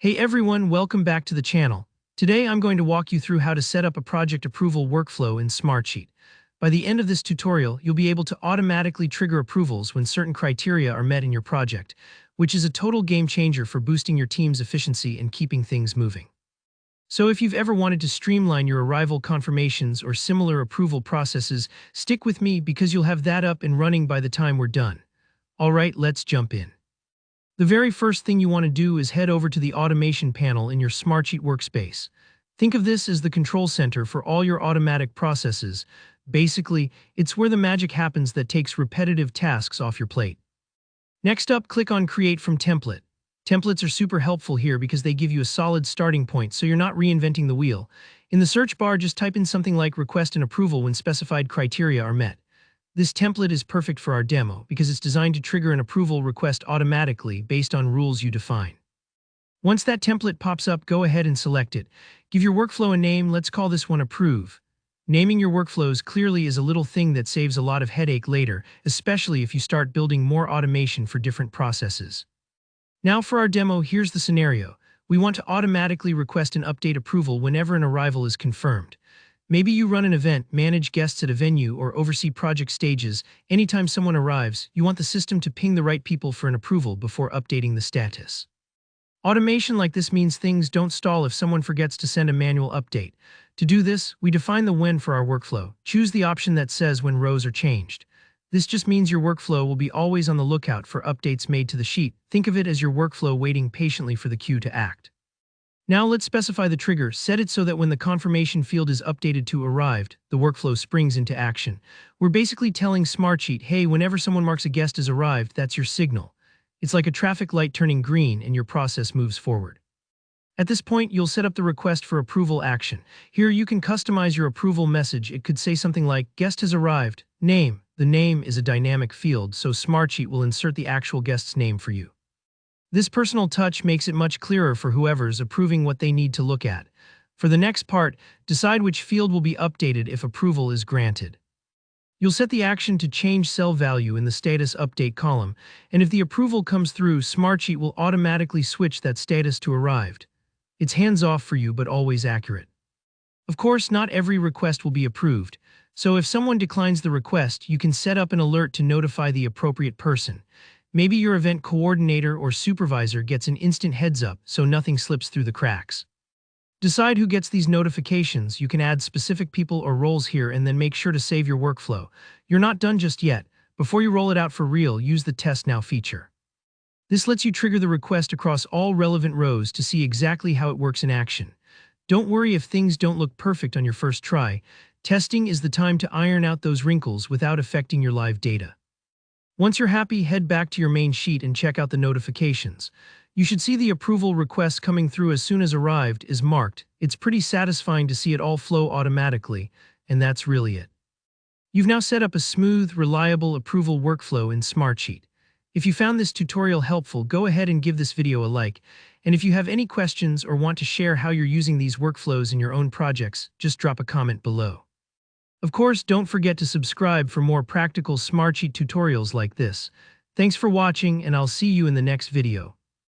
Hey everyone, welcome back to the channel. Today I'm going to walk you through how to set up a project approval workflow in Smartsheet. By the end of this tutorial, you'll be able to automatically trigger approvals when certain criteria are met in your project, which is a total game changer for boosting your team's efficiency and keeping things moving. So if you've ever wanted to streamline your arrival confirmations or similar approval processes, stick with me because you'll have that up and running by the time we're done. Alright, let's jump in. The very first thing you want to do is head over to the automation panel in your Smartsheet workspace. Think of this as the control center for all your automatic processes. Basically, it's where the magic happens that takes repetitive tasks off your plate. Next up, click on Create from Template. Templates are super helpful here because they give you a solid starting point so you're not reinventing the wheel. In the search bar, just type in something like Request an Approval when specified criteria are met. This template is perfect for our demo because it's designed to trigger an approval request automatically based on rules you define. Once that template pops up, go ahead and select it. Give your workflow a name, let's call this one Approve. Naming your workflows clearly is a little thing that saves a lot of headache later, especially if you start building more automation for different processes. Now for our demo, here's the scenario. We want to automatically request an update approval whenever an arrival is confirmed. Maybe you run an event, manage guests at a venue, or oversee project stages. Anytime someone arrives, you want the system to ping the right people for an approval before updating the status. Automation like this means things don't stall if someone forgets to send a manual update. To do this, we define the when for our workflow. Choose the option that says when rows are changed. This just means your workflow will be always on the lookout for updates made to the sheet. Think of it as your workflow waiting patiently for the queue to act. Now let's specify the trigger. Set it so that when the confirmation field is updated to arrived, the workflow springs into action. We're basically telling Smartsheet, hey, whenever someone marks a guest as arrived, that's your signal. It's like a traffic light turning green and your process moves forward. At this point, you'll set up the request for approval action. Here you can customize your approval message. It could say something like, guest has arrived, name. The name is a dynamic field, so Smartsheet will insert the actual guest's name for you. This personal touch makes it much clearer for whoever's approving what they need to look at. For the next part, decide which field will be updated if approval is granted. You'll set the action to change cell value in the status update column, and if the approval comes through, Smartsheet will automatically switch that status to arrived. It's hands-off for you, but always accurate. Of course, not every request will be approved, so if someone declines the request, you can set up an alert to notify the appropriate person. Maybe your event coordinator or supervisor gets an instant heads up so nothing slips through the cracks. Decide who gets these notifications. You can add specific people or roles here and then make sure to save your workflow. You're not done just yet. Before you roll it out for real, use the Test Now feature. This lets you trigger the request across all relevant rows to see exactly how it works in action. Don't worry if things don't look perfect on your first try. Testing is the time to iron out those wrinkles without affecting your live data. Once you're happy, head back to your main sheet and check out the notifications. You should see the approval request coming through as soon as arrived is marked. It's pretty satisfying to see it all flow automatically, and that's really it. You've now set up a smooth, reliable approval workflow in Smartsheet. If you found this tutorial helpful, go ahead and give this video a like. And if you have any questions or want to share how you're using these workflows in your own projects, just drop a comment below. Of course, don't forget to subscribe for more practical Smartsheet tutorials like this. Thanks for watching, and I'll see you in the next video.